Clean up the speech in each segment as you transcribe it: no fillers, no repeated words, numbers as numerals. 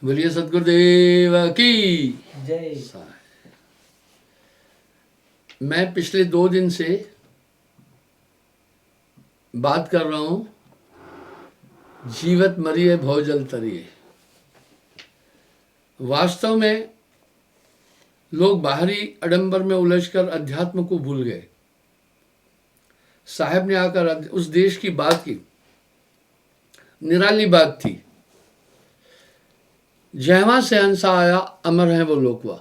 बोलिए सदगुरुदेव की जय। मैं पिछले 2 दिन से बात कर रहा हूं जीवत मरिए भवजल तरिए। वास्तव में लोग बाहरी आडंबर में उलझकर अध्यात्म को भूल गए। साहब ने आकर उस देश की बात की, निराली बात थी। जहवा से हंसा आया अमर है वो लोकवा।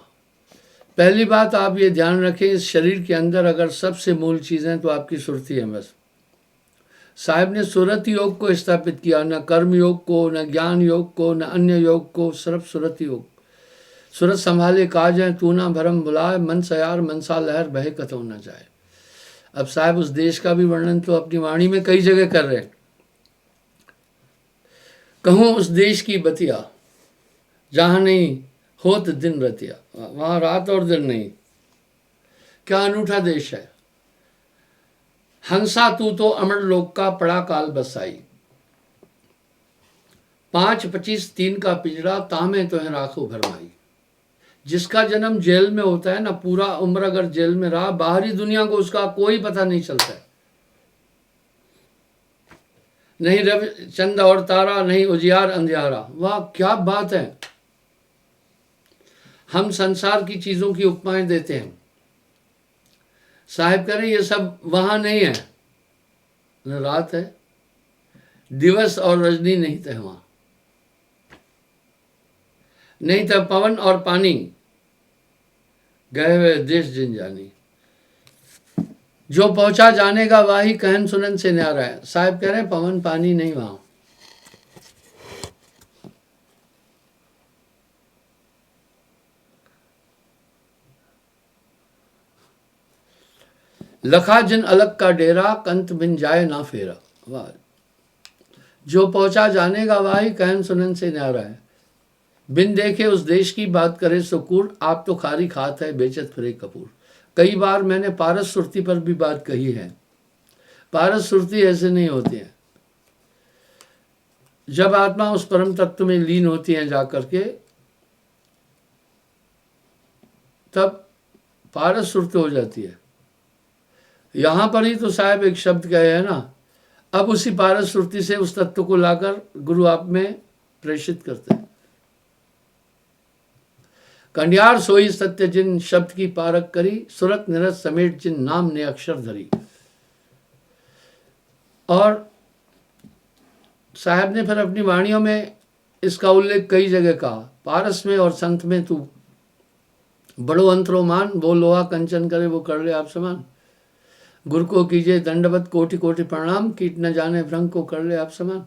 पहली बात आप ये ध्यान रखें, इस शरीर के अंदर अगर सबसे मूल चीज़ें तो आपकी सुरती है बस। साहब ने सुरत योग को स्थापित किया, न कर्म योग को, न ज्ञान योग को, न अन्य योग को, सिर्फ सुरत योग। सुरत संभाले काज है तू ना भरम बुलाए, मन सयार मनसा लहर बहे कतौ न जाए। अब साहब उस देश का भी वर्णन तो अपनी वाणी में कई जगह कर रहे हैं। कहूँ उस देश की बतिया जहाँ नहीं होत दिन रतिया, वहाँ रात और दिन नहीं। क्या अनूठा देश है। हंसा तू तो अमर लोक का पड़ा काल बसाई। 5-25 का पिंजरा तामे तो है राखो भरमाई। जिसका जन्म जेल में होता है ना, पूरा उम्र अगर जेल में रहा, बाहरी दुनिया को उसका कोई पता नहीं चलता है। नहीं रवि चंद और तारा, नहीं उजियार अंधियारा। वाह क्या बात है। हम संसार की चीजों की उपमाएं देते हैं। साहिब कह रहे ये सब वहां नहीं है, न रात है, दिवस और रजनी नहीं थे वहां, नहीं था पवन और पानी, गए हुए देश जिन जानी। जो पहुंचा जानेगा वाही कहन सुनन से न्यारा है। साहिब कह रहे हैं पवन पानी नहीं वहां। लखा जिन अलग का डेरा, कंत बिन जाए ना फेरा। वाह। जो पहुंचा जानेगा वाही कहन सुनन से न्यारा है। बिन देखे उस देश की बात करे सुकूर, आप तो खारी खात है बेचत फिरे कपूर। कई बार मैंने पारस सुरती पर भी बात कही है। पारस सुरती ऐसे नहीं होती है। जब आत्मा उस परम तत्व में लीन होती है जाकर के, तब पारस सुरती हो जाती है। यहां पर ही तो साहब एक शब्द कहे है ना, अब उसी पारस सुरती से उस तत्व को लाकर गुरु आप में प्रेषित करते हैं। कंडियार सोई सत्य जिन शब्द की पारक करी, सुरत निरत समेट जिन नाम ने अक्षर धरी। और साहब ने फिर अपनी वाणियों में इसका उल्लेख कई जगह कहा। पारस में और संत में तू बड़ो अंतरो मान, वो लोहा कंचन करे वो कर ले आप समान। गुरु को कीजिए दंडवत कोटि कोटि प्रणाम, कीट न जाने भ्रंग को कर ले आप समान।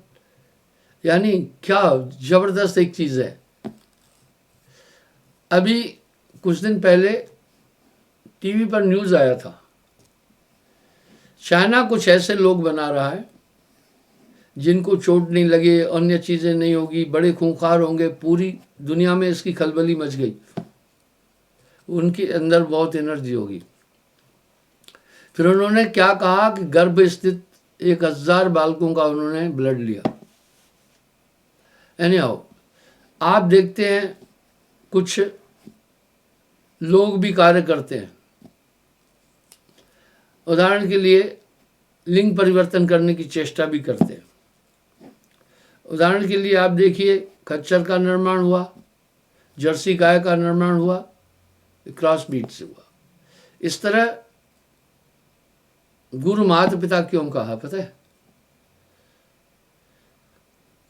यानी क्या जबरदस्त एक चीज है। अभी कुछ दिन पहले टीवी पर न्यूज आया था, चाइना कुछ ऐसे लोग बना रहा है जिनको चोट नहीं लगे, अन्य चीजें नहीं होगी, बड़े खूंखार होंगे, पूरी दुनिया में इसकी खलबली मच गई। उनके अंदर बहुत एनर्जी होगी। फिर उन्होंने क्या कहा कि गर्भ स्थित 1000 बालकों का उन्होंने ब्लड लिया। एनीहाउ, आप देखते हैं कुछ लोग भी कार्य करते हैं। उदाहरण के लिए लिंग परिवर्तन करने की चेष्टा भी करते हैं। उदाहरण के लिए आप देखिए, खच्चर का निर्माण हुआ, जर्सी गाय का निर्माण हुआ, क्रॉस बीट से हुआ। इस तरह गुरु माता पिता क्यों कहा पता है?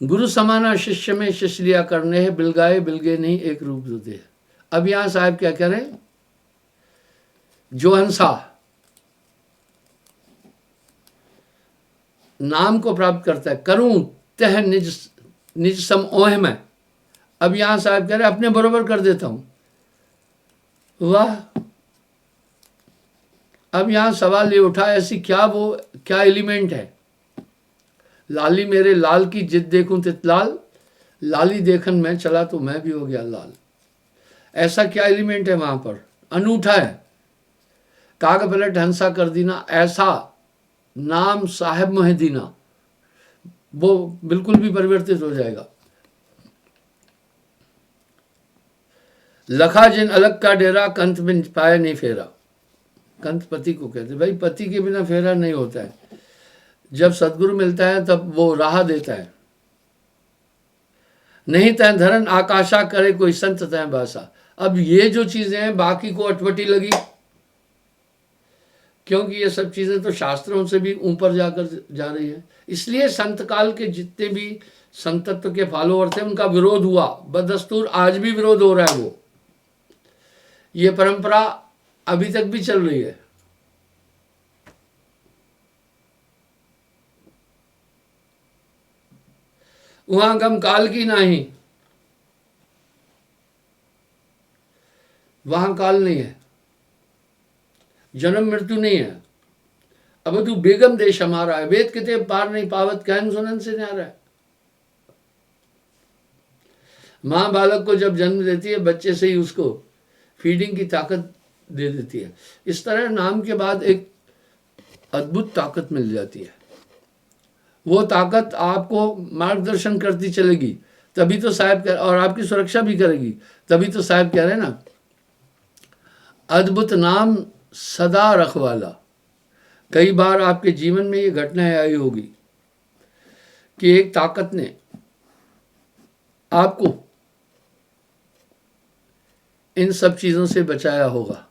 गुरु समाना शिष्य में शिष्य लिया करने है, बिलगाए बिलगे नहीं एक रूप दे है। अब यहां साहब क्या कह रहे हैं? जो हंसा नाम को प्राप्त करता है, करूं तह निज निज सम ओह में। अब यहां साहब कह रहे अपने बरोबर कर देता हूं। वाह। अब यहां सवाल ये उठा, ऐसी क्या एलिमेंट है? लाली मेरे लाल की जिद देखूं तितलाल, लाली देखन मैं चला तो मैं भी हो गया लाल। ऐसा क्या एलिमेंट है वहां पर? अनूठा है। काग पलट हंसा कर दीना, ऐसा नाम साहेब मोहिदीना, वो बिल्कुल भी परिवर्तित हो जाएगा। लखा जिन अलग का डेरा, कंत बिन पाया नहीं फेरा। कंत पति को कहते, भाई पति के बिना फेरा नहीं होता है। जब सदगुरु मिलता है तब वो राह देता है। नहीं तय धरन आकाशा करे, कोई संत तय बासा। अब ये जो चीजें हैं बाकी को अटपटी लगी, क्योंकि ये सब चीजें तो शास्त्रों से भी ऊपर जाकर जा रही है। इसलिए संत काल के जितने भी संतत्व के फॉलोअर थे उनका विरोध हुआ। बदस्तूर आज भी विरोध हो रहा है। वो ये परंपरा अभी तक भी चल रही है। वहां गम काल की नाही, वहां काल नहीं है, जन्म मृत्यु नहीं है। अब तू बेगम देश हमारा है, वेद किते पार नहीं पावत, कहन सुनन से न्यारा है। मां बालक को जब जन्म देती है बच्चे से ही उसको फीडिंग की ताकत दे देती है। इस तरह नाम के बाद एक अद्भुत ताकत मिल जाती है। वो ताकत आपको मार्गदर्शन करती चलेगी, तभी तो साहब और आपकी सुरक्षा भी करेगी। तभी तो साहब कह रहे हैं ना, अद्भुत नाम सदा रखवाला। कई बार आपके जीवन में ये घटनाएं आई होगी कि एक ताकत ने आपको इन सब चीजों से बचाया होगा।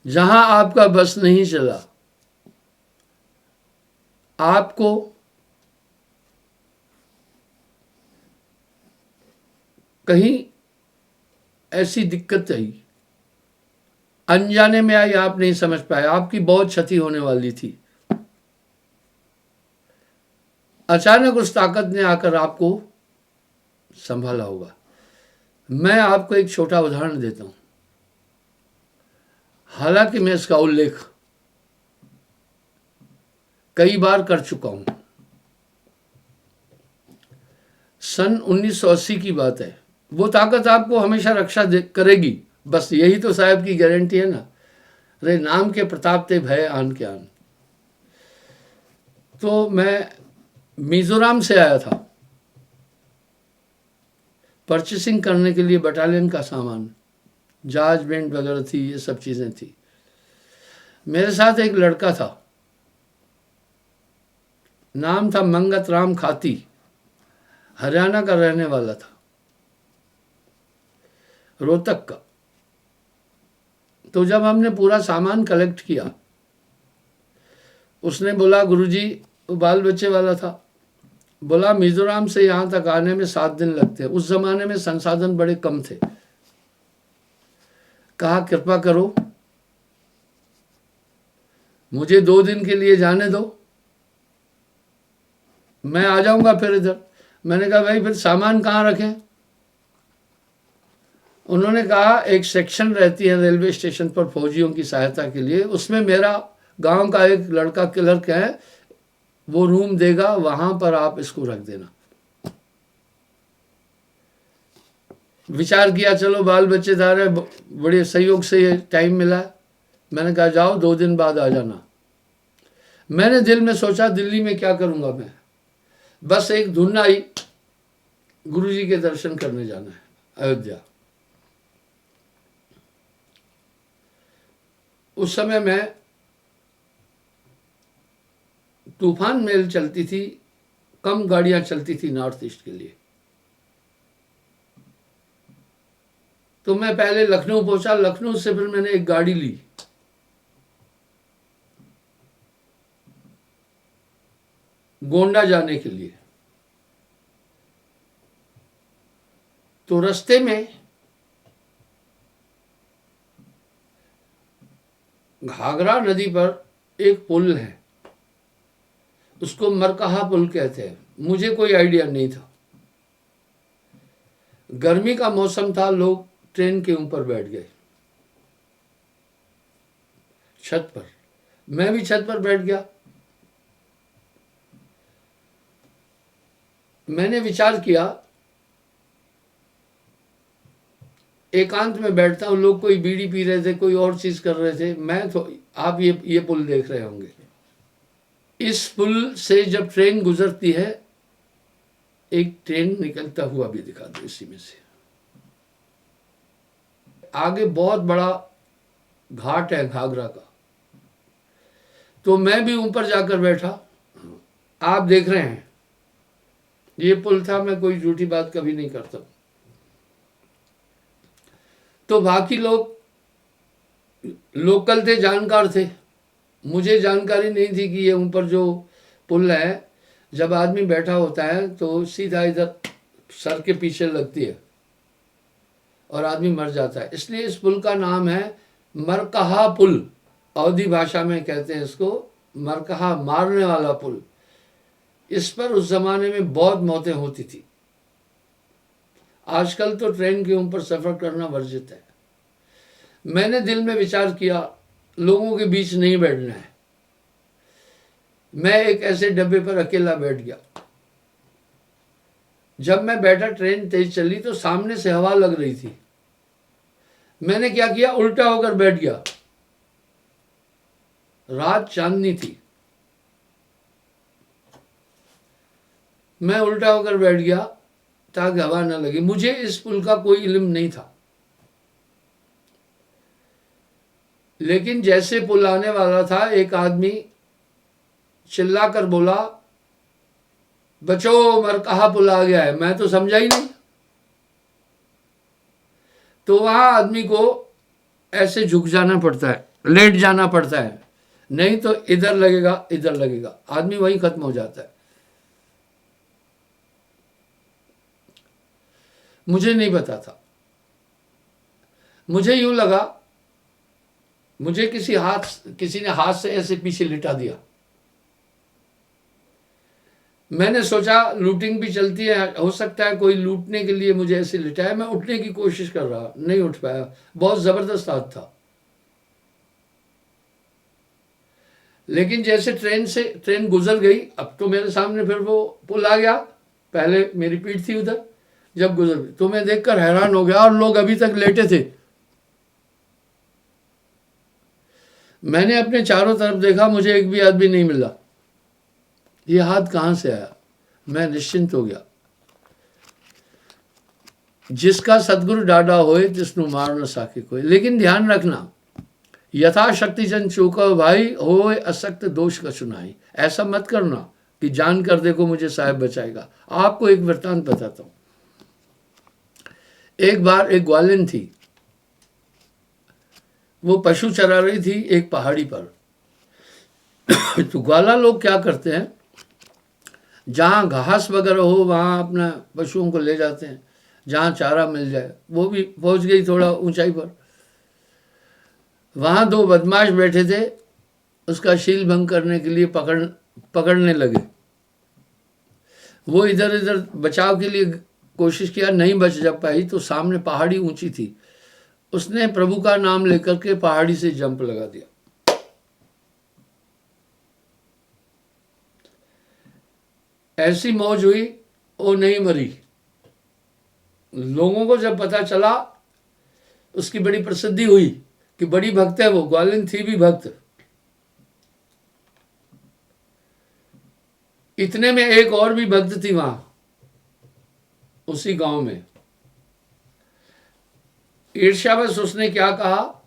जहां आपका बस नहीं चला, आपको कहीं ऐसी दिक्कत आई, अनजाने में आई, आप नहीं समझ पाए, आपकी बहुत क्षति होने वाली थी। अचानक उस ताकत ने आकर आपको संभाला होगा। मैं आपको एक छोटा उदाहरण देता हूं, हालांकि मैं इसका उल्लेख कई बार कर चुका हूं। सन 1980 की बात है। वो ताकत आपको हमेशा रक्षा करेगी, बस यही तो साहब की गारंटी है ना। अरे नाम के प्रताप ते भय आन के आन। तो मैं मिजोरम से आया था परचेसिंग करने के लिए, बटालियन का सामान, जहाज बेंट वगैरह थी, ये सब चीजें थी। मेरे साथ एक लड़का था, नाम था मंगत राम खाती, हरियाणा का रहने वाला था, रोहतक का। तो जब हमने पूरा सामान कलेक्ट किया, उसने बोला गुरुजी, वो बाल बच्चे वाला था, बोला मिजोरम से यहाँ तक आने में 7 दिन लगते हैं। उस जमाने में संसाधन बड़े कम थे। कहा कृपा करो मुझे 2 दिन के लिए जाने दो, मैं आ जाऊंगा फिर इधर। मैंने कहा भाई फिर सामान कहाँ रखें? उन्होंने कहा एक सेक्शन रहती है रेलवे स्टेशन पर फौजियों की सहायता के लिए, उसमें मेरा गांव का एक लड़का क्लर्क है, वो रूम देगा, वहां पर आप इसको रख देना। विचार किया, चलो बाल बच्चेदार है, बड़े सहयोग से ये टाइम मिला। मैंने कहा जाओ 2 दिन बाद आ जाना। मैंने दिल में सोचा दिल्ली में क्या करूंगा मैं, बस एक धुन आई, गुरुजी के दर्शन करने जाना है अयोध्या। उस समय मैं तूफान मेल चलती थी, कम गाड़ियां चलती थी नॉर्थ ईस्ट के लिए। तो मैं पहले लखनऊ पहुंचा, लखनऊ से फिर मैंने एक गाड़ी ली, गोंडा जाने के लिए। तो रास्ते में घाघरा नदी पर एक पुल है, उसको मरकहा पुल कहते हैं। मुझे कोई आइडिया नहीं था। गर्मी का मौसम था, लोग ट्रेन के ऊपर बैठ गए छत पर। मैं भी छत पर बैठ गया। मैंने विचार किया एकांत में बैठता हूं, लोग कोई बीड़ी पी रहे थे, कोई और चीज कर रहे थे, मैं तो आप ये पुल देख रहे होंगे। इस पुल से जब ट्रेन गुजरती है एक ट्रेन निकलता हुआ भी दिखा दो इसी में से। आगे बहुत बड़ा घाट है घाघरा का, तो मैं भी ऊपर जाकर बैठा। आप देख रहे हैं ये पुल था, मैं कोई झूठी बात कभी नहीं करता। तो बाकी लोग लोकल थे, जानकार थे, मुझे जानकारी नहीं थी कि ये ऊपर जो पुल है, जब आदमी बैठा होता है तो सीधा इधर सर के पीछे लगती है और आदमी मर जाता है। इसलिए इस पुल का नाम है मरकहा पुल। अवधी भाषा में कहते हैं इसको मरकहा, मारने वाला पुल। इस पर उस जमाने में बहुत मौतें होती थी। आजकल तो ट्रेन के ऊपर सफर करना वर्जित है। मैंने दिल में विचार किया लोगों के बीच नहीं बैठना है। मैं एक ऐसे डब्बे पर अकेला बैठ गया। जब मैं बैठा ट्रेन तेज चली तो सामने से हवा लग रही थी। मैंने क्या किया, उल्टा होकर बैठ गया। रात चांदनी थी, मैं उल्टा होकर बैठ गया ताकि हवा न लगे। मुझे इस पुल का कोई इल्म नहीं था, लेकिन जैसे पुल आने वाला था एक आदमी चिल्लाकर बोला, बचो मरकहा पुल आ गया है। मैं तो समझा ही नहीं। तो वहां आदमी को ऐसे झुक जाना पड़ता है, लेट जाना पड़ता है, नहीं तो इधर लगेगा इधर लगेगा, आदमी वहीं खत्म हो जाता है। मुझे नहीं पता था। मुझे यूं लगा मुझे किसी ने हाथ से ऐसे पीछे लिटा दिया। मैंने सोचा लूटिंग भी चलती है, हो सकता है कोई लूटने के लिए मुझे ऐसे लिटाया। मैं उठने की कोशिश कर रहा, नहीं उठ पाया, बहुत जबरदस्त हाथ था। लेकिन जैसे ट्रेन गुजर गई, अब तो मेरे सामने फिर वो पुल आ गया। पहले मेरी पीठ थी उधर, जब गुजर गई तो मैं देखकर हैरान हो गया, और लोग अभी तक लेटे थे। मैंने अपने चारों तरफ देखा, मुझे एक भी आदमी नहीं मिला। ये हाथ कहां से आया? मैं निश्चिंत हो गया। जिसका सतगुरु डाडा होए तिसनु मार न साके कोई। लेकिन ध्यान रखना, यथाशक्ति जन चूको भाई होए असक्त दोष का सुनाई। ऐसा मत करना कि जान कर देखो मुझे साहब बचाएगा। आपको एक वृत्तांत बताता हूं। एक बार एक ग्वालिन थी, वो पशु चरा रही थी एक पहाड़ी पर। तो ग्वाला लोग क्या करते हैं, जहाँ घास वगैरह हो वहाँ अपना पशुओं को ले जाते हैं, जहाँ चारा मिल जाए। वो भी पहुँच गई थोड़ा ऊंचाई पर। वहाँ दो बदमाश बैठे थे, उसका शील भंग करने के लिए पकड़ने लगे। वो इधर इधर बचाव के लिए कोशिश किया, नहीं बच जब पाई। तो सामने पहाड़ी ऊंची थी, उसने प्रभु का नाम लेकर के पहाड़ी से जंप लगा दिया। ऐसी मौज हुई, वो नहीं मरी। लोगों को जब पता चला, उसकी बड़ी प्रसिद्धि हुई कि बड़ी भक्त है वो। ग्वालिन थी भी भक्त। इतने में एक और भी भक्त थी वहां उसी गांव में। ईर्ष्यावश उसने क्या कहा,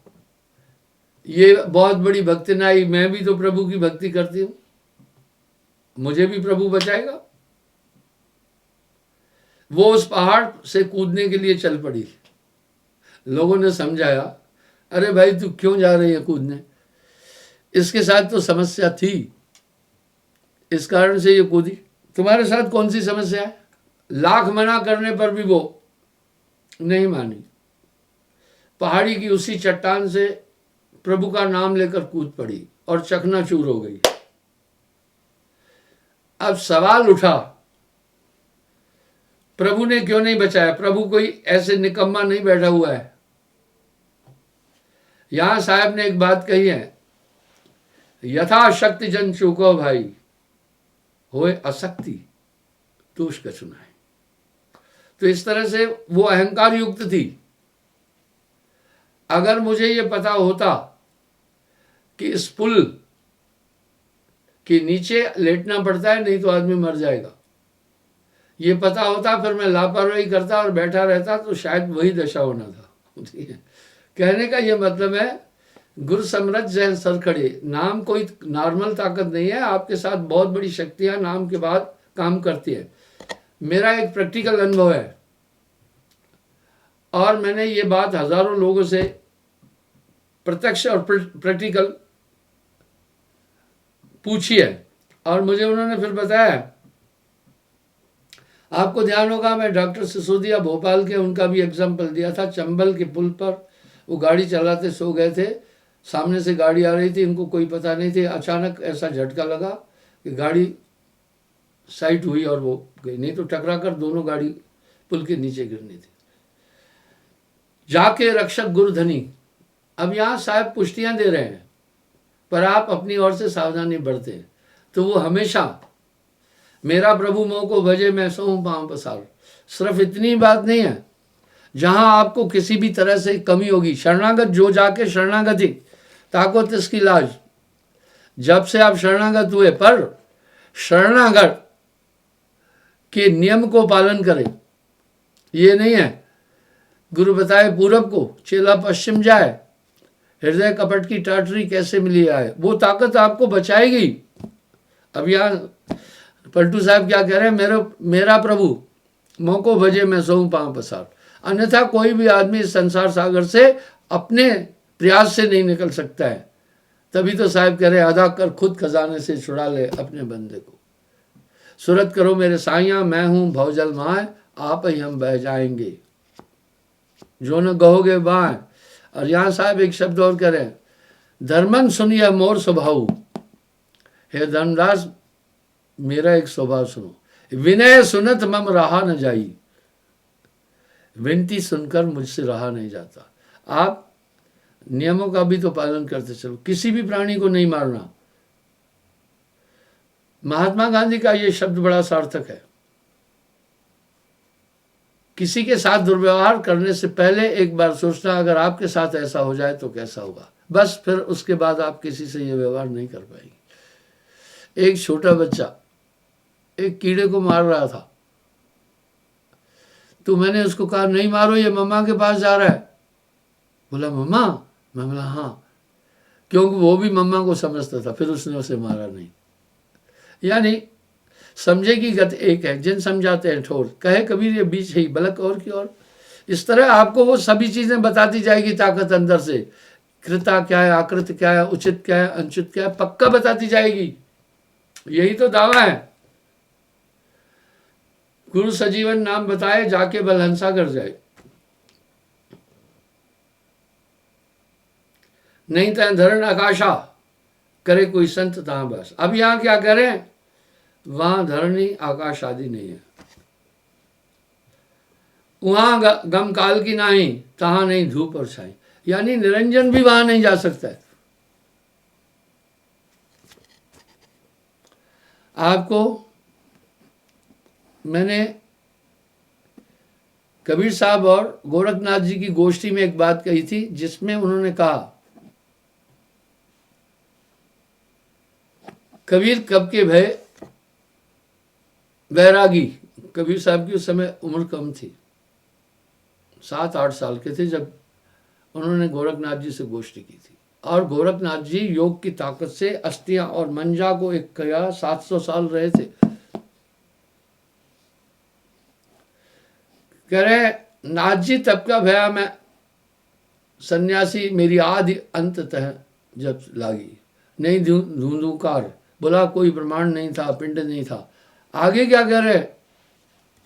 ये बहुत बड़ी भक्त नाई, मैं भी तो प्रभु की भक्ति करती हूं, मुझे भी प्रभु बचाएगा। वो उस पहाड़ से कूदने के लिए चल पड़ी। लोगों ने समझाया, अरे भाई तू क्यों जा रही है कूदने, इसके साथ तो समस्या थी, इस कारण से ये कूदी। तुम्हारे साथ कौन सी समस्या है? लाख मना करने पर भी वो नहीं मानी। पहाड़ी की उसी चट्टान से प्रभु का नाम लेकर कूद पड़ी और चकनाचूर हो गई। अब सवाल उठा, प्रभु ने क्यों नहीं बचाया? प्रभु कोई ऐसे निकम्मा नहीं बैठा हुआ है। यहां साहब ने एक बात कही है, यथाशक्ति जन चूको भाई होए असक्ति दोष का सुनाए। तो इस तरह से वो अहंकार युक्त थी। अगर मुझे ये पता होता कि इस पुल के नीचे लेटना पड़ता है, नहीं तो आदमी मर जाएगा, ये पता होता फिर मैं लापरवाही करता और बैठा रहता तो शायद वही दशा होना था। ठीक है? कहने का ये मतलब है, गुरु समरथ जैन सर खड़े, नाम कोई नॉर्मल ताकत नहीं है, आपके साथ बहुत बड़ी शक्तियां नाम के बाद काम करती है। मेरा एक प्रैक्टिकल अनुभव है और मैंने ये बात हजारों लोगों से प्रत्यक्ष और प्रैक्टिकल पूछी है और मुझे उन्होंने फिर बताया। आपको ध्यान होगा मैं डॉक्टर सिसोदिया भोपाल के, उनका भी एग्जाम्पल दिया था। चंबल के पुल पर वो गाड़ी चलाते सो गए थे, सामने से गाड़ी आ रही थी, इनको कोई पता नहीं थी, अचानक ऐसा झटका लगा कि गाड़ी साइड हुई और वो गई, नहीं तो टकरा कर दोनों गाड़ी पुल के नीचे गिरनी थी। जाके रक्षक गुरुधनी, अब यहाँ साहब पुष्टियां दे रहे हैं पर आप अपनी ओर से सावधानी बरते हैं तो वो हमेशा मेरा प्रभु मोह को भजे मैं सोऊं पांव पसार। सिर्फ इतनी बात नहीं है, जहां आपको किसी भी तरह से कमी होगी, शरणागत जो जाके शरणागति ताको तिसकी लाज, जब से आप शरणागत हुए पर शरणागत के नियम को पालन करें। ये नहीं है गुरु बताए पूरब को चेला पश्चिम जाए, हृदय कपट की टाटरी कैसे मिली आए, वो ताकत आपको बचाएगी। अब यहाँ पलटू साहब क्या कह रहे हैं, मेरा प्रभु मोह को भजे मैं सोऊं पांव पसार। अन्यथा कोई भी आदमी इस संसार सागर से अपने प्रयास से नहीं निकल सकता है। तभी तो साहब कह रहे अदा कर खुद खजाने से छुड़ा ले अपने बंदे को। सुरत करो मेरे साइया मैं हूं भवजल माए, आप ही हम बह जाएंगे जो न कहोगे बाएं। और यहां साहब एक शब्द और कह रहे हैं, धर्मन सुनिए मोर स्वभाव, हे धर्मदास मेरा एक स्वभाव सुनो, विनय सुनत मम रहा न जाई, विनती सुनकर मुझसे रहा नहीं जाता। आप नियमों का भी तो पालन करते चलो, किसी भी प्राणी को नहीं मारना। महात्मा गांधी का ये शब्द बड़ा सार्थक है, किसी के साथ दुर्व्यवहार करने से पहले एक बार सोचना अगर आपके साथ ऐसा हो जाए तो कैसा होगा, बस फिर उसके बाद आप किसी से ये व्यवहार नहीं कर पाएंगे। एक छोटा बच्चा एक कीड़े को मार रहा था तो मैंने उसको कहा नहीं मारो, ये मम्मा के पास जा रहा है। बोला मम्मा, मैं बोला हाँ, क्योंकि वो भी मम्मा को समझता था, फिर उसने उसे मारा नहीं। यानी समझे की गत एक है, जिन समझाते हैं ठोर, कहे कबीर ये बीच है बलक और की और। इस तरह आपको वो सभी चीजें बताती जाएगी ताकत अंदर से, कृता क्या है, आकृत क्या है, उचित क्या है, अनुचित क्या है, पक्का बताती जाएगी। यही तो दावा है। गुरु सजीवन नाम बताए जाके बलहंसा कर जाए, नहीं तो धरण आकाशा करे कोई संत तहां बस। अब यहां क्या करें, वहां धरणी आकाश आदि नहीं है, वहां गम काल की नाही, तहां नहीं धूप और छाई, यानी निरंजन भी वहां नहीं जा सकता है। आपको मैंने कबीर साहब और गोरखनाथ जी की गोष्ठी में एक बात कही थी, जिसमें उन्होंने कहा कबीर कब के भय वैरागी। कबीर साहब की उस समय उम्र कम थी, 7-8 साल के थे जब उन्होंने गोरखनाथ जी से गोष्ठी की थी। और गोरखनाथ जी योग की ताकत से अस्थियां और मंजा को एक कया 700 साल रहे थे। कह रहे नाथ जी तब का भया मैं सन्यासी, मेरी आदि अंत तह जब लागी, नहीं धूंधूकार, बोला कोई प्रमाण नहीं था, पिंड नहीं था। आगे क्या कह रहे,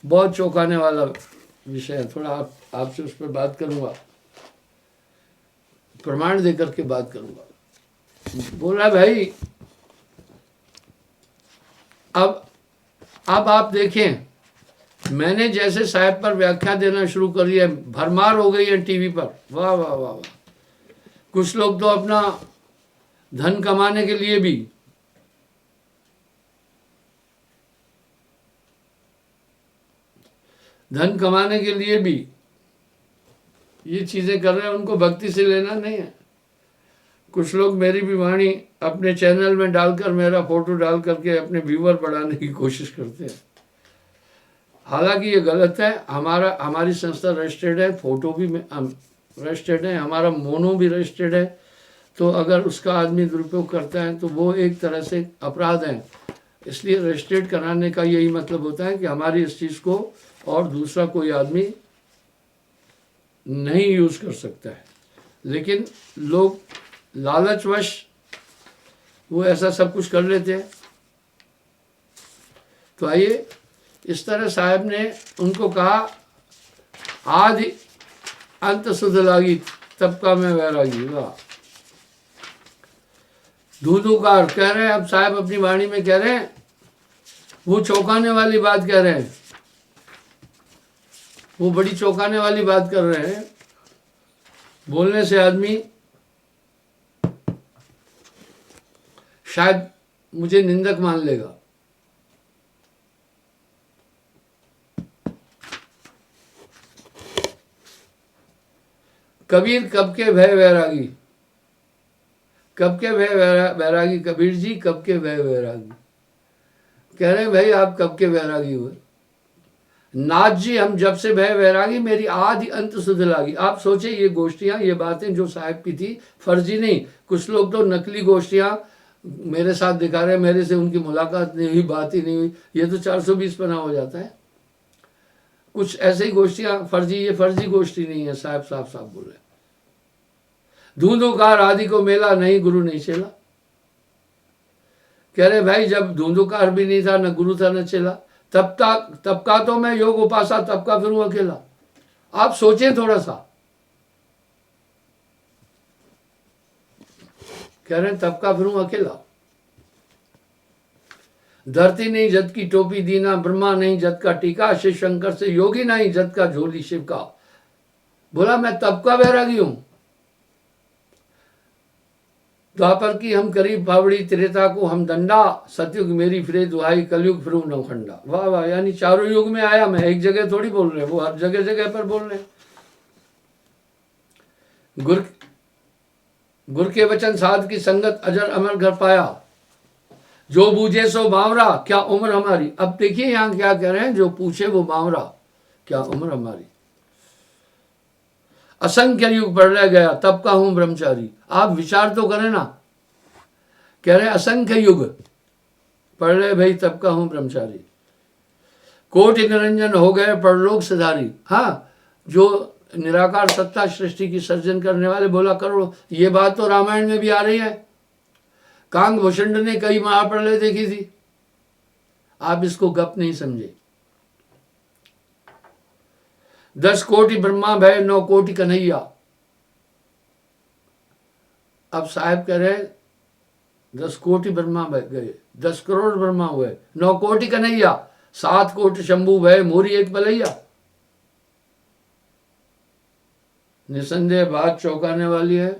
बहुत चौंकाने वाला विषय है, थोड़ा आपसे उस पर बात करूंगा, प्रमाण देकर के बात करूंगा। बोल रहा भाई अब आप देखें, मैंने जैसे साहब पर व्याख्या देना शुरू कर दिया, भरमार हो गई है टीवी पर, वाह वाह वाह वाह। कुछ लोग तो अपना धन कमाने के लिए भी ये चीजें कर रहे हैं, उनको भक्ति से लेना नहीं है। कुछ लोग मेरी भी वाणी अपने चैनल में डालकर, मेरा फोटो डाल करके अपने व्यूअर बढ़ाने की कोशिश करते हैं। हालांकि ये गलत है। हमारी संस्था रजिस्टर्ड है, फोटो भी रजिस्टर्ड है, हमारा मोनो भी रजिस्टर्ड है। तो अगर उसका आदमी दुरुपयोग करता है तो वो एक तरह से अपराध है। इसलिए रजिस्टर्ड कराने का यही मतलब होता है कि हमारी इस चीज़ को और दूसरा कोई आदमी नहीं यूज़ कर सकता है। लेकिन लोग लालचवश वो ऐसा सब कुछ कर लेते हैं। तो आइए, इस तरह साहब ने उनको कहा, आदि अंत सुध लागी तब का मैं वैरागी। वाह, धूधुकार कह रहे हैं। अब साहब अपनी वाणी में कह रहे हैं, वो चौंकाने वाली बात कह रहे हैं, वो बड़ी चौंकाने वाली बात कर रहे हैं। बोलने से आदमी शायद मुझे निंदक मान लेगा। कबीर कब के भय वैरागी, कब के भय वैरागी, कबीर जी कब के भय वैरागी। कह रहे हैं भाई आप कब के वैरागी हुए? नाथ जी हम जब से भय वैरागी, मेरी आदि अंत सुध लागी। आप सोचे ये गोष्ठियां, ये बातें जो साहब की थी, फर्जी नहीं। कुछ लोग तो नकली गोष्ठियां मेरे साथ दिखा रहे हैं, मेरे से उनकी मुलाकात नहीं हुई, बात ही नहीं हुई, ये तो 420 पना हो जाता है। कुछ ऐसे ही गोष्ठियां फर्जी, ये फर्जी गोष्ठी नहीं है। साहब साफ साफ बोल रहे, धूंधुकार आदि को मेला नहीं गुरु नहीं चेला। कह रहे भाई जब धूंधुकार भी नहीं था, न गुरु था न चेला, तब का तो मैं योग उपासा, तब का फिर अकेला। आप सोचें थोड़ा सा। कह रहे हैं तब का फिर अकेला। धरती नहीं जत की टोपी दीना, ब्रह्मा नहीं जत का टीका, शिव शंकर से योगी नहीं जत का झोली शिव का। बोला मैं तब का वैरागी हूं। द्वापर की हम करीब फावड़ी, त्रेता को हम दंडा, सतयुग मेरी फिरे दुहाई, कलयुग फिरू नौखंडा। वाह वाह, यानी चारों युग में आया मैं, एक जगह थोड़ी बोल रहे हैं, वो हर जगह जगह पर बोल रहे हैं। गुर के वचन साध की संगत, अजर अमर घर पाया, जो बूझे सो बावरा, क्या उम्र हमारी। अब देखिए यहां क्या कह रहे हैं, जो पूछे वो बावरा, क्या उम्र हमारी। असंख्य युग पढ़ रह गया, तब का हूं ब्रह्मचारी। आप विचार तो करें ना। कह रहे असंख्य युग पढ़ रहे भाई, तब का हूं ब्रह्मचारी। कोटि निरंजन हो गए परलोक सिधारी। हाँ, जो निराकार सत्ता सृष्टि की सर्जन करने वाले, बोला करो। ये बात तो रामायण में भी आ रही है। कांग भूषण ने कई महाप्रलय देखी थी, आप इसको गप नहीं समझे। 10 कोटि ब्रह्मा भय, 9 कोटि कन्हैया। अब साहब कह रहे 10 कोटि ब्रह्मा गए, 10 करोड़ ब्रह्मा हुए, 9 कोटि कन्हैया, 7 कोटि शंभु भय, मोरी एक बलैया। निसंदेह बात चौंकाने वाली है।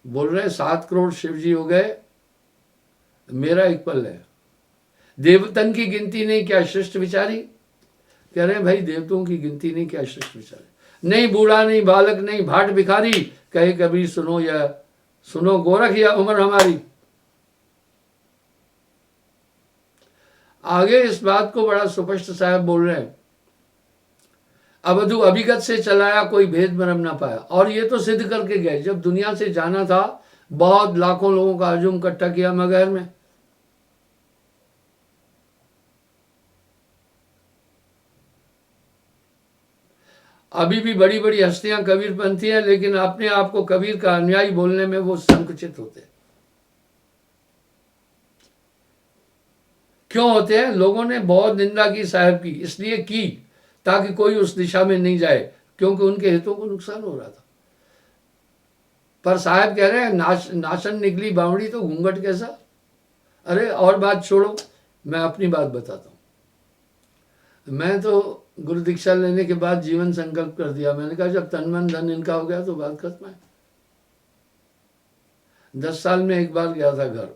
बोल रहे 7 करोड़ शिव जी हो गए, मेरा एक पल है। देवतन की गिनती नहीं, क्या श्रेष्ठ विचारी। कह रहे हैं भाई देवताओं की गिनती नहीं, क्या श्रेष्ठ विचारी। नहीं बूढ़ा नहीं बालक नहीं भाट भिखारी, कहे कबीर सुनो या सुनो गोरख, या उम्र हमारी। आगे इस बात को बड़ा सुस्पष्ट साहब बोल रहे हैं, अवधु अभिगत से चलाया, कोई भेद भरम ना पाया। और ये तो सिद्ध करके गए, जब दुनिया से जाना था, बहुत लाखों लोगों का हजूम इकट्ठा किया मगहर में। अभी भी बड़ी बड़ी हस्तियां कबीरपंथी हैं, लेकिन अपने आप को कबीर का अनुयायी बोलने में वो संकुचित होते हैं। क्यों होते हैं? लोगों ने बहुत निंदा की साहब की, इसलिए की ताकि कोई उस दिशा में नहीं जाए, क्योंकि उनके हितों को नुकसान हो रहा था। पर साहब कह रहे हैं नाशन निकली बावड़ी तो घूंघट कैसा। अरे और बात छोड़ो, मैं अपनी बात बताता हूं। मैं तो गुरु दीक्षा लेने के बाद जीवन संकल्प कर दिया। मैंने कहा जब तन मन धन इनका हो गया तो बात खत्म है। 10 साल में एक बार गया था घर।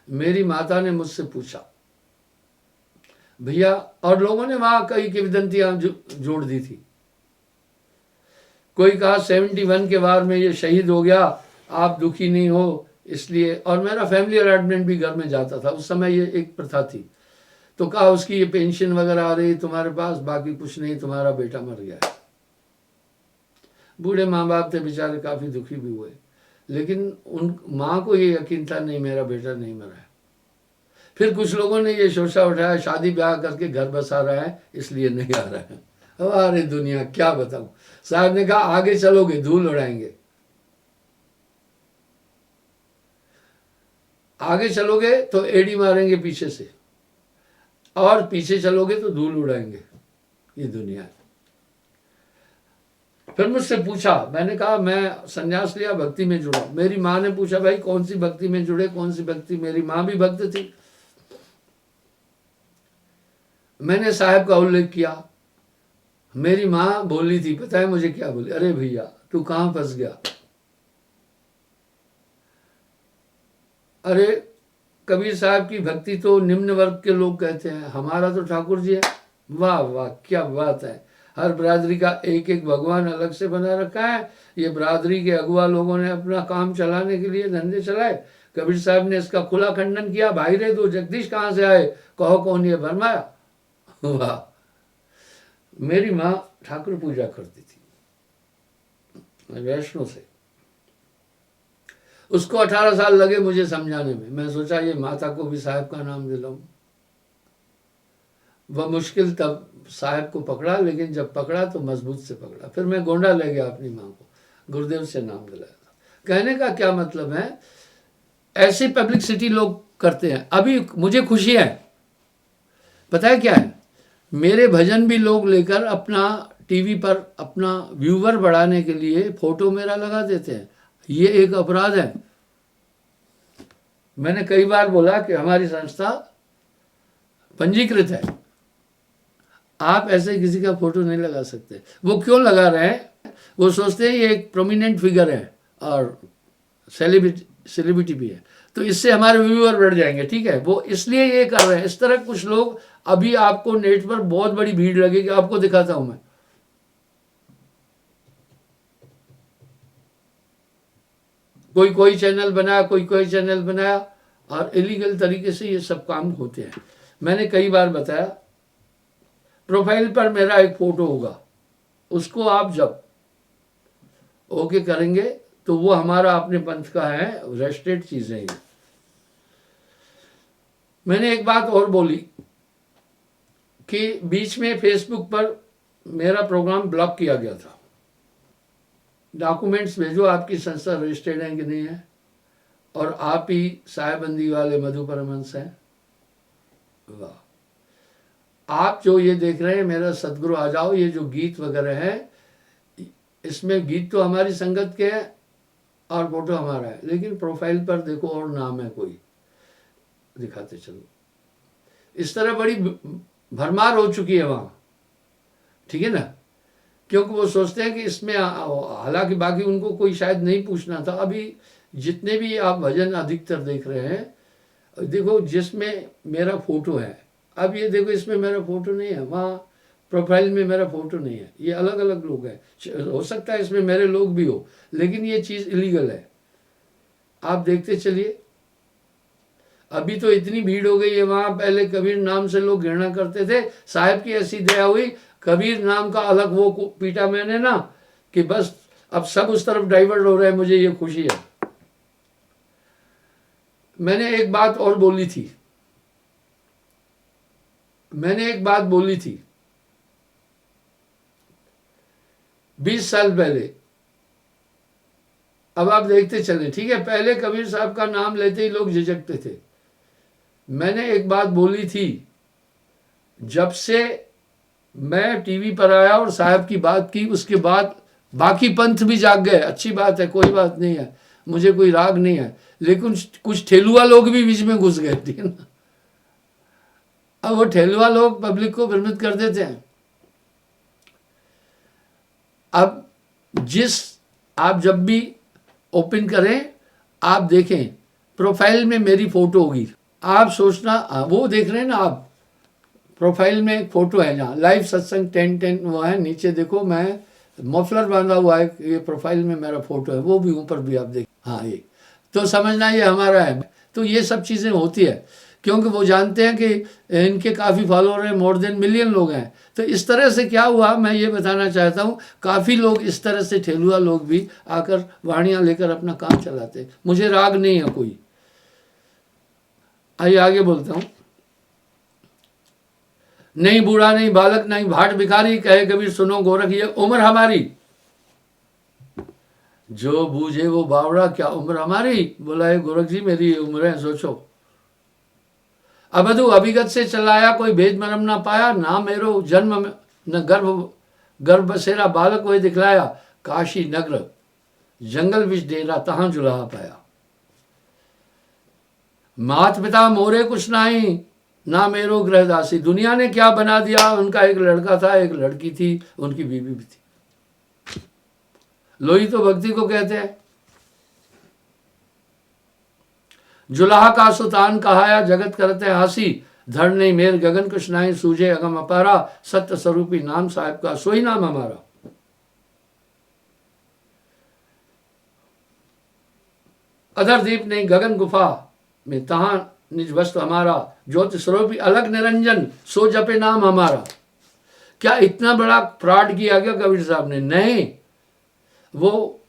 मेरी माता ने मुझसे पूछा भैया, और लोगों ने वहां कई किंवदंतियां जोड़ दी थी। कोई कहा 71 के वार में ये शहीद हो गया, आप दुखी नहीं हो इसलिए। और मेरा फैमिली अरेंजमेंट भी घर में जाता था, उस समय ये एक प्रथा थी। तो कहा उसकी ये पेंशन वगैरह आ रही तुम्हारे पास, बाकी कुछ नहीं, तुम्हारा बेटा मर गया है। बूढ़े माँ बाप थे बेचारे, काफ़ी दुखी भी हुए, लेकिन उन माँ को ये यकीन था नहीं मेरा बेटा नहीं मरा है। फिर कुछ लोगों ने ये शोषा उठाया शादी ब्याह करके घर बसा रहा है इसलिए नहीं आ रहा है। अरे दुनिया क्या बताऊं। साहब ने कहा आगे चलोगे धूल उड़ाएंगे, आगे चलोगे तो एड़ी मारेंगे पीछे से, और पीछे चलोगे तो धूल उड़ाएंगे। ये दुनिया है। फिर मुझसे पूछा, मैंने कहा मैं संन्यास लिया, भक्ति में जुड़ा। मेरी माँ ने पूछा भाई कौन सी भक्ति में जुड़े, कौन सी भक्ति। मेरी माँ भी भक्त थी। मैंने साहब का उल्लेख किया। मेरी माँ बोली थी, पता है मुझे क्या बोली? अरे भैया तू कहाँ फंस गया। अरे कबीर साहब की भक्ति तो निम्न वर्ग के लोग कहते हैं, हमारा तो ठाकुर जी है। वाह वाह क्या बात है। हर बिरादरी का एक एक भगवान अलग से बना रखा है। ये बिरादरी के अगुआ लोगों ने अपना काम चलाने के लिए धंधे चलाए। कबीर साहब ने इसका खुला खंडन किया। भाई रे दो जगदीश कहाँ से आए, कहो कौन ये फरमाया। वाह। मेरी माँ ठाकुर पूजा करती थी वैष्णो से। उसको 18 साल लगे मुझे समझाने में। मैं सोचा ये माता को भी साहब का नाम दिलाऊं। वह मुश्किल तब साहब को पकड़ा, लेकिन जब पकड़ा तो मजबूत से पकड़ा। फिर मैं गोंडा ले गया अपनी माँ को, गुरुदेव से नाम दिलाया था। कहने का क्या मतलब है, ऐसी पब्लिसिटी लोग करते हैं। अभी मुझे खुशी है, पता है क्या है, मेरे भजन भी लोग लेकर अपना टीवी पर अपना व्यूवर बढ़ाने के लिए फोटो मेरा लगा देते हैं। ये एक अपराध है। मैंने कई बार बोला कि हमारी संस्था पंजीकृत है, आप ऐसे किसी का फोटो नहीं लगा सकते। वो क्यों लगा रहे हैं, वो सोचते हैं ये एक प्रोमिनेंट फिगर है और सेलिब्रिटी भी है, तो इससे हमारे व्यूअर बढ़ जाएंगे। ठीक है, वो इसलिए ये कर रहे हैं। इस तरह कुछ लोग, अभी आपको नेट पर बहुत बड़ी भीड़ लगेगी, आपको दिखाता हूं मैं। कोई चैनल बनाया, कोई चैनल बनाया, और इलीगल तरीके से ये सब काम होते हैं। मैंने कई बार बताया, प्रोफाइल पर मेरा एक फोटो होगा, उसको आप जब ओके करेंगे तो वो हमारा अपने पंथ का है, रजिस्टर्ड चीजें हैं। मैंने एक बात और बोली कि बीच में फेसबुक पर मेरा प्रोग्राम ब्लॉक किया गया था। डॉक्यूमेंट्स भेजो आपकी संस्था रजिस्टर्ड है कि नहीं है, और आप ही साहेबंदी वाले मधु परमहंस हैं। वाह। आप जो ये देख रहे हैं मेरा सतगुरु आ जाओ, ये जो गीत वगैरह है, इसमें गीत तो हमारी संगत के हैं और फोटो हमारा है, लेकिन प्रोफाइल पर देखो और नाम है कोई, दिखाते चलो। इस तरह बड़ी भरमार हो चुकी है वहाँ, ठीक है ना, क्योंकि वो सोचते हैं कि इसमें, हालांकि बाकी उनको कोई शायद नहीं पूछना था। अभी जितने भी आप भजन अधिकतर देख रहे हैं, देखो जिसमें मेरा फोटो है, अब ये देखो इसमें मेरा फोटो नहीं है, वहाँ प्रोफाइल में मेरा फोटो नहीं है, ये अलग अलग लोग हैं। हो सकता है इसमें मेरे लोग भी हो, लेकिन ये चीज़ इलीगल है। आप देखते चलिए, अभी तो इतनी भीड़ हो गई है वहाँ। पहले कबीर नाम से लोग घृणा करते थे, साहब की ऐसी दया हुई, कबीर नाम का अलग वो पीटा मैंने ना, कि बस अब सब उस तरफ डाइवर्ट हो रहे हैं। मुझे ये खुशी है। मैंने एक बात और बोली थी, 20 साल पहले। अब आप देखते चले, ठीक है, पहले कबीर साहब का नाम लेते ही लोग झिझकते थे। मैंने एक बात बोली थी, जब से मैं टीवी पर आया और साहब की बात की, उसके बाद बाकी पंथ भी जाग गए। अच्छी बात है, कोई बात नहीं है, मुझे कोई राग नहीं है, लेकिन कुछ ठेलुआ लोग भी बीच में घुस गए, ठीक है ना। अब वो ठेलुआ लोग पब्लिक को भ्रमित कर देते हैं। अब आप जब भी ओपन करें, आप देखें प्रोफाइल में मेरी फोटो होगी। आप सोचना, वो देख रहे हैं ना आप, प्रोफाइल में एक फोटो है जहाँ लाइव सत्संग 10 वो है, नीचे देखो मैं मफलर बांधा हुआ है, ये प्रोफाइल में मेरा फोटो है, वो भी ऊपर भी आप देख। हाँ, ये तो समझना ये हमारा है। तो ये सब चीज़ें होती है, क्योंकि वो जानते हैं कि इनके काफ़ी फॉलोअर हैं, मोर देन मिलियन लोग हैं। तो इस तरह से क्या हुआ, मैं ये बताना चाहता हूँ, काफ़ी लोग इस तरह से ठेलुआ लोग भी आकर वाणियाँ लेकर अपना काम चलाते। मुझे राग नहीं है कोई। आइए आगे बोलता हूँ। नहीं बूढ़ा नहीं बालक नहीं भाट भिखारी, कहे कबीर सुनो गोरख ये उम्र हमारी, जो बूझे वो बावड़ा, क्या उम्र हमारी। बोला है गोरख जी मेरी ये उम्र है, सोचो। अबधु अभिगत से चलाया, कोई भेद मरम ना पाया, ना मेरो जन्म न गर्भ बसेरा, बालक कोई दिखलाया, काशी नगर जंगल विच डेरा, तहां जुलाहा पाया। मात पिता मोरे कुछ नहीं, ना मेरो गृहदासी, दुनिया ने क्या बना दिया। उनका एक लड़का था, एक लड़की थी, उनकी बीवी भी थी। लोही तो भक्ति को कहते हैं। जुलाहा का सुतान कहाया, जगत करते हासी, धर नहीं मेर गगन कुछ नहीं, सूझे अगम अपारा, सत्य स्वरूपी नाम साहिब का, सोई नाम हमारा। अधर दीप नहीं गगन गुफा में, तहां निज वस्तु हमारा, ज्योति स्वरूपी अलग निरंजन, सो जपे नाम हमारा। क्या इतना बड़ा फ्रॉड किया गया कबीर साहब ने? नहीं। वो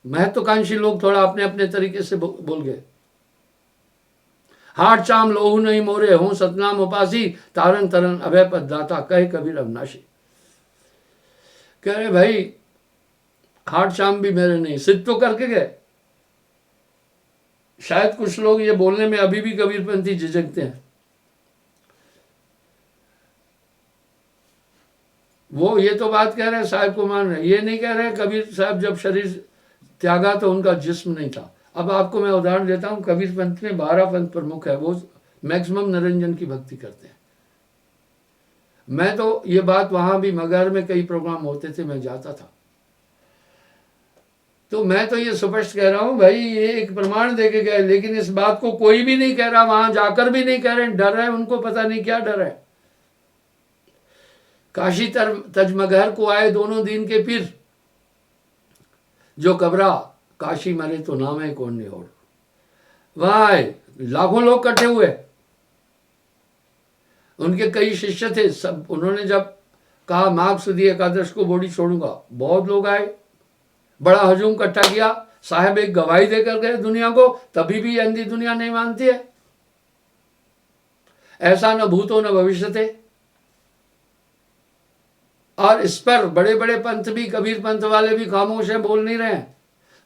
महत्वाकांक्षी लोग थोड़ा अपने अपने तरीके से बोल गए। हाट चाम लोहू नहीं मोरे, हूं सतनाम उपासी, तारन तरन अभय पद दाता, कहे कबीर अविनाशी। कह रहे भाई हाट चाम भी मेरे नहीं, सिद्ध तो करके गए। शायद कुछ लोग ये बोलने में अभी भी कबीरपंथी झिझकते हैं। वो ये तो बात कह रहे हैं साहब को मान रहे, ये नहीं कह रहे कबीर साहब जब शरीर त्यागा तो उनका जिस्म नहीं था। अब आपको मैं उदाहरण देता हूं, कबीर पंथ में 12 पंथ प्रमुख है, वो मैक्सिमम निरंजन की भक्ति करते हैं। मैं तो ये बात, वहां भी मगर में कई प्रोग्राम होते थे, मैं जाता था, तो मैं तो ये स्पष्ट कह रहा हूं भाई, ये एक प्रमाण देके गए, लेकिन इस बात को कोई भी नहीं कह रहा, वहां जाकर भी नहीं कह रहे, डर है उनको, पता नहीं क्या डर है। काशी तजमगहर को आए दोनों दिन के पीर, जो कबरा काशी मरे तो नाम है कौन निहोड़। वहां आए, लाखों लोग इकट्ठे हुए, उनके कई शिष्य थे सब। उन्होंने जब कहा माघ सुदी एकादश को बॉडी छोड़ूंगा, बहुत लोग आए, बड़ा हजूम इकट्ठा किया। साहब एक गवाही देकर गए दुनिया को, तभी भी अंधी दुनिया नहीं मानती है। ऐसा न भूतो न भविष्य थे। और इस पर बड़े बड़े पंथ भी, कबीर पंथ वाले भी खामोश हैं, बोल नहीं रहे हैं।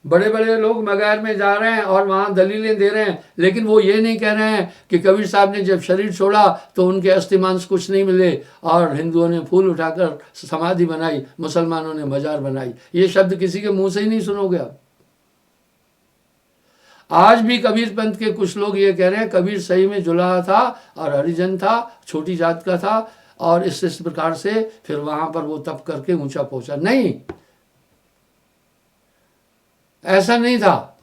बड़े बड़े लोग मगहर में जा रहे हैं और वहां दलीलें दे रहे हैं, लेकिन वो ये नहीं कह रहे हैं कि कबीर साहब ने जब शरीर छोड़ा तो उनके अस्थि मांस कुछ नहीं मिले और हिंदुओं ने फूल उठाकर समाधि बनाई, मुसलमानों ने मजार बनाई। ये शब्द किसी के मुंह से ही नहीं सुनोगे आप। आज भी कबीर पंथ के कुछ लोग ये कह रहे हैं कबीर सही में जुलाहा था और हरिजन था, छोटी जात का था, और इस प्रकार से फिर वहां पर वो तप करके ऊंचा पहुंचा। नहीं, ऐसा नहीं था।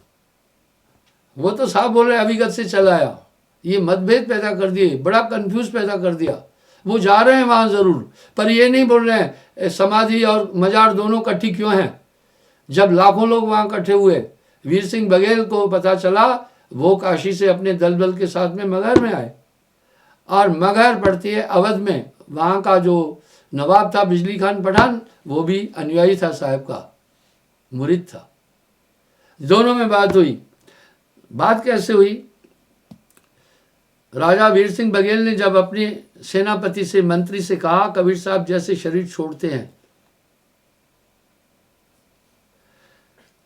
वो तो साहब बोल रहे अभिगत से चलाया, ये मतभेद पैदा कर दिए, बड़ा कंफ्यूज पैदा कर दिया। वो जा रहे हैं वहां जरूर, पर ये नहीं बोल रहे हैं समाधि और मजार दोनों इकट्ठी क्यों हैं। जब लाखों लोग वहां इकट्ठे हुए, वीर सिंह बघेल को पता चला, वो काशी से अपने दलबल के साथ में मगहर में आए, और मगहर पड़ती है अवध में। वहां का जो नवाब था बिजली खान पठान, वो भी अनुयायी था साहब का, मुरीद था। दोनों में बात हुई। बात कैसे हुई? राजा वीर सिंह बघेल ने जब अपने सेनापति से, मंत्री से कहा कबीर साहब जैसे शरीर छोड़ते हैं,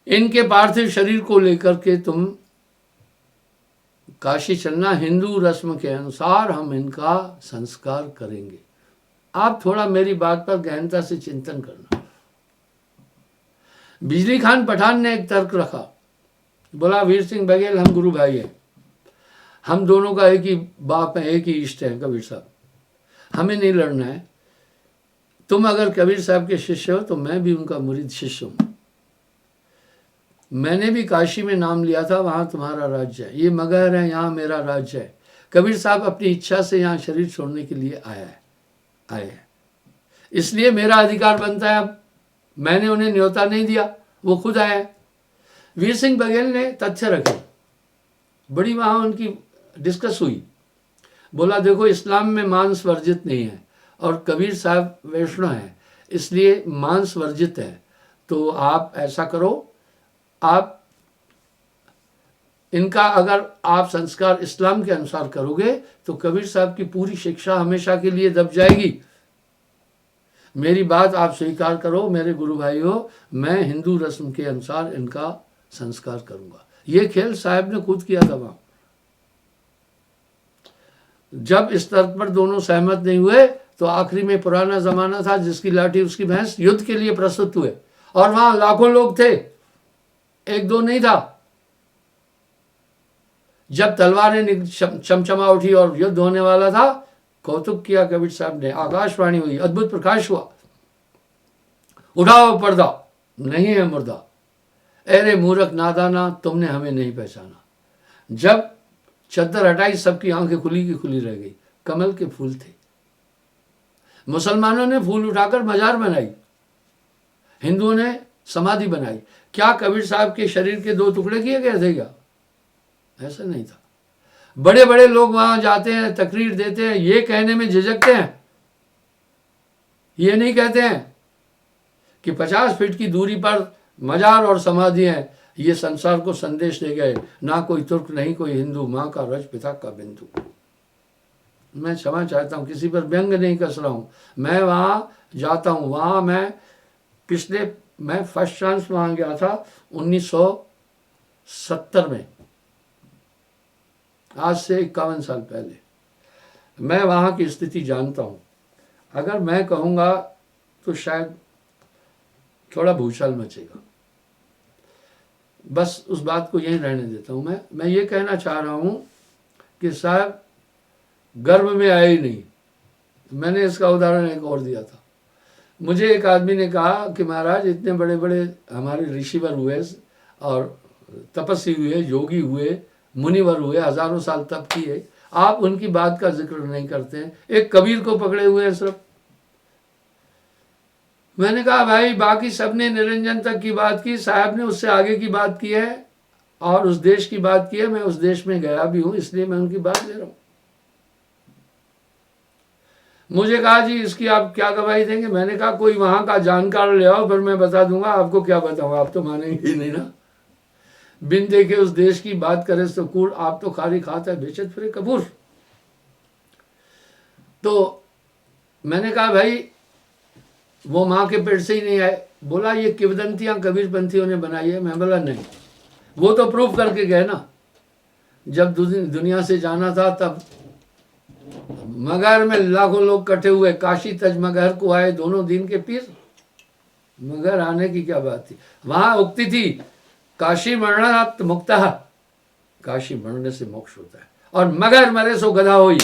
इनके पार्थिव शरीर को लेकर के तुम काशी चलना, हिंदू रस्म के अनुसार हम इनका संस्कार करेंगे। आप थोड़ा मेरी बात पर गहनता से चिंतन करना। बिजली खान पठान ने एक तर्क रखा, बोला वीर सिंह बघेल हम गुरु भाई हैं, हम दोनों का एक ही बाप है, एक ही इष्ट है कबीर साहब, हमें नहीं लड़ना है। तुम अगर कबीर साहब के शिष्य हो तो मैं भी उनका मुरीद शिष्य हूं। मैंने भी काशी में नाम लिया था, वहां तुम्हारा राज्य है, ये मगहर है, यहाँ मेरा राज्य है। कबीर साहब अपनी इच्छा से यहाँ शरीर छोड़ने के लिए आए हैं, इसलिए मेरा अधिकार बनता है। अब मैंने उन्हें न्योता नहीं दिया, वो खुद आए। वीर सिंह बघेल ने तथ्य रखे, बड़ी वहां उनकी डिस्कस हुई, बोला देखो इस्लाम में मांस वर्जित नहीं है और कबीर साहब वैष्णव हैं, इसलिए मांस वर्जित है। तो आप ऐसा करो, आप इनका अगर आप संस्कार इस्लाम के अनुसार करोगे तो कबीर साहब की पूरी शिक्षा हमेशा के लिए दब जाएगी। मेरी बात आप स्वीकार करो मेरे गुरु भाइयों, मैं हिंदू रस्म के अनुसार इनका संस्कार करूंगा। ये खेल साहब ने खुद किया था वहां। जब इस तर्क पर दोनों सहमत नहीं हुए तो आखिरी में पुराना जमाना था, जिसकी लाठी उसकी भैंस, युद्ध के लिए प्रस्तुत हुए और वहां लाखों लोग थे, एक दो नहीं था। जब तलवारें चमचमा उठी और युद्ध होने वाला था, कौतुक किया कबीर साहब ने, आकाशवाणी हुई, अद्भुत प्रकाश हुआ, उठाओ पर्दा, नहीं है मुर्दा, अरे मूर्ख नादाना तुमने हमें नहीं पहचाना। जब चद्दर हटाई सबकी आंखें खुली की खुली रह गई, कमल के फूल थे। मुसलमानों ने फूल उठाकर मजार बनाई, हिंदुओं ने समाधि बनाई। क्या कबीर साहब के शरीर के दो टुकड़े किए गए थे क्या? ऐसा नहीं था। बड़े बड़े लोग वहां जाते हैं, तकरीर देते हैं, ये कहने में झिझकते हैं, ये नहीं कहते हैं कि 50 फीट की दूरी पर मजार और समाधि है, ये संसार को संदेश दे गए, ना कोई तुर्क नहीं कोई हिंदू, माँ का रज पिता का बिंदु। मैं क्षमा चाहता हूँ, किसी पर व्यंग नहीं कस रहा हूँ। मैं वहाँ जाता हूँ, वहाँ मैं फर्स्ट चांस वहाँ गया था 1970 में, आज से 51 साल पहले। मैं वहाँ की स्थिति जानता हूँ। अगर मैं कहूँगा तो शायद थोड़ा भूचाल मचेगा। बस उस बात को यहीं रहने देता हूँ। मैं ये कहना चाह रहा हूँ कि साहब गर्भ में आए ही नहीं। मैंने इसका उदाहरण एक और दिया था। मुझे एक आदमी ने कहा कि महाराज इतने बड़े बड़े हमारे ऋषिवर हुए और तपस्वी हुए, योगी हुए, मुनिवर हुए, हजारों साल तप किए, आप उनकी बात का जिक्र नहीं करते हैं, एक कबीर को पकड़े हुए हैं सिर्फ। मैंने कहा भाई बाकी सबने निरंजन तक की बात की, साहब ने उससे आगे की बात की है और उस देश की बात की है। मैं उस देश में गया भी हूं, इसलिए मैं उनकी बात ले रहा हूं। मुझे कहा जी इसकी आप क्या गवाही देंगे? मैंने कहा कोई वहां का जानकार ले आओ, फिर मैं बता दूंगा। आपको क्या बताऊं, आप तो मानेंगे ही नहीं ना। बिन देखे उस देश की बात करे तो कूड़, आप तो खारी खाता है बेचत फिरे कपूर। तो मैंने कहा भाई वो माँ के पेट से ही नहीं आए। बोला ये किवदंतियां कबीर पंथियों ने बनाई है। मैं बोला नहीं, वो तो प्रूफ करके गए ना। जब दुनिया से जाना था तब मगर में लाखों लोग इकट्ठे हुए, काशी तज मगर को आए दोनों दिन के पीर। मगर आने की क्या बात थी? वहां उक्ति थी काशी मरणात् मुक्तः, काशी मरने से मोक्ष होता है, और मगर मरे सो गधा होई।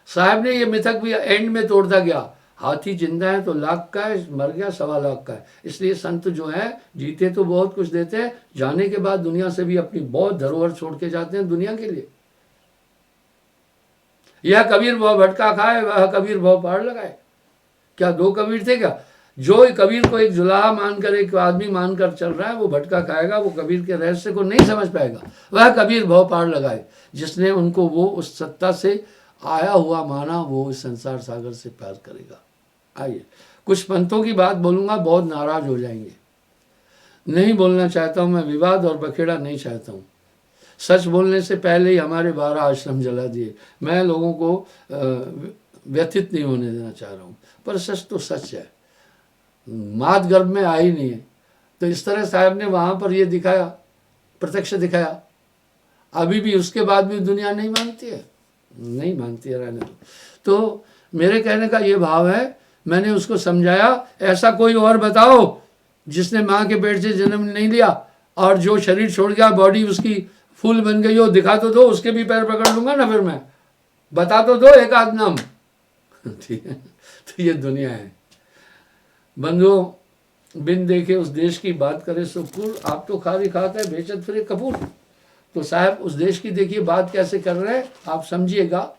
साहब ने ये मिथक भी एंड में तोड़ता गया, हाथी जिंदा है तो लाख का है, मर गया 1.25 लाख का है। इसलिए संत जो है जीते तो बहुत कुछ देते हैं, जाने के बाद दुनिया से भी अपनी बहुत धरोहर छोड़ के जाते हैं दुनिया के लिए। यह कबीर भाव भटका खाए, वह कबीर भाव पार लगाए। क्या दो कबीर थे क्या? जो कबीर को एक जुलाहा मानकर, एक आदमी मानकर चल रहा है, वो भटका खाएगा, वो कबीर के रहस्य को नहीं समझ पाएगा। वह कबीर भाव पार लगाए जिसने उनको वो उस सत्ता से आया हुआ माना, वो इस संसार सागर से पार करेगा। आइए कुछ पंथों की बात बोलूंगा, बहुत नाराज हो जाएंगे, नहीं बोलना चाहता हूं मैं, विवाद और बखेड़ा नहीं चाहता हूं। सच बोलने से पहले ही हमारे 12 आश्रम जला दिए। मैं लोगों को व्यथित नहीं होने देना चाह रहा हूं, पर सच तो सच है। मात गर्भ में आई नहीं है। तो इस तरह साहब ने वहां पर ये दिखाया, प्रत्यक्ष दिखाया। अभी भी उसके बाद भी दुनिया नहीं मानती है, नहीं मानती है, रहने दो। तो मेरे कहने का ये भाव है, मैंने उसको समझाया ऐसा कोई और बताओ जिसने माँ के पेट से जन्म नहीं लिया और जो शरीर छोड़ गया, बॉडी उसकी फूल बन गई हो, दिखा तो दो, उसके भी पैर पकड़ लूंगा ना। फिर मैं बता तो दो एक आध नाम। ठीक है, तो ये दुनिया है बंधुओं। बिन देखे उस देश की बात करे सो कूड़, आप तो खारी खाता है बेचत फिरे कपूर। तो साहब उस देश की देखिए बात कैसे कर रहे हैं, आप समझिएगा।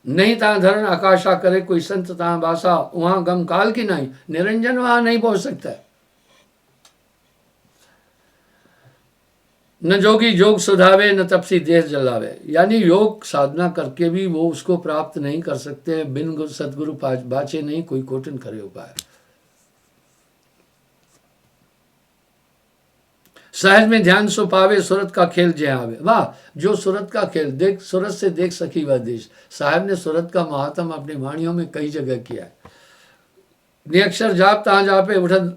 नहीं ता धरण आकाशा करे कोई संत ता बासा, वहां गम काल की नहीं, निरंजन वहां नहीं पहुंच सकता है। न जोगी जोग सुधावे न तपसी देश जलावे, यानी योग साधना करके भी वो उसको प्राप्त नहीं कर सकते। बिन सदगुरु बाचे नहीं कोई कोटिन करे उपाय। सहज में ध्यान सो पावे सूरत का खेल जय आवे। वाह, जो सूरत का खेल देख, सूरत से देख सकी वह देश। साहब ने सूरत का महात्म अपनी वाणियों में कई जगह किया है। निअक्षर जाप तहाँ जापे उठन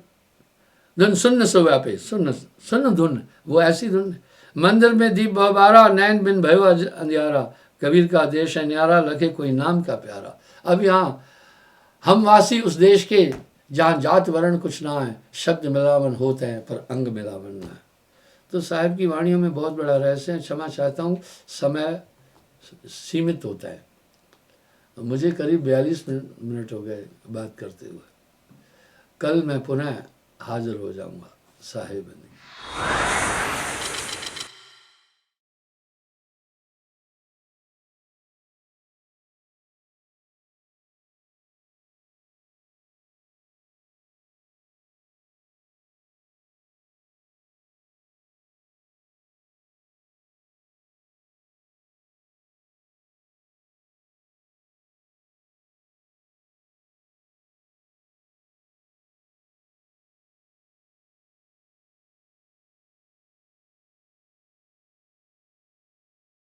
धुन सुन्न सो व्यापे, सुन्न सुन्न धुन, वो ऐसी धुन। मंदिर में दीप बबारा नैन बिन भयो अंधियारा, कबीर का देश है न्यारा लखे कोई नाम का प्यारा। अब यहाँ हम वासी उस देश के जहाँ जात वर्ण कुछ ना है, शब्द मिलावन होते हैं पर अंग मिलावन ना है। तो साहिब की वाणियों में बहुत बड़ा रहस्य है। क्षमा चाहता हूँ, समय सीमित होता है। मुझे करीब 42 मिनट हो गए बात करते हुए। कल मैं पुनः हाजिर हो जाऊंगा साहिब।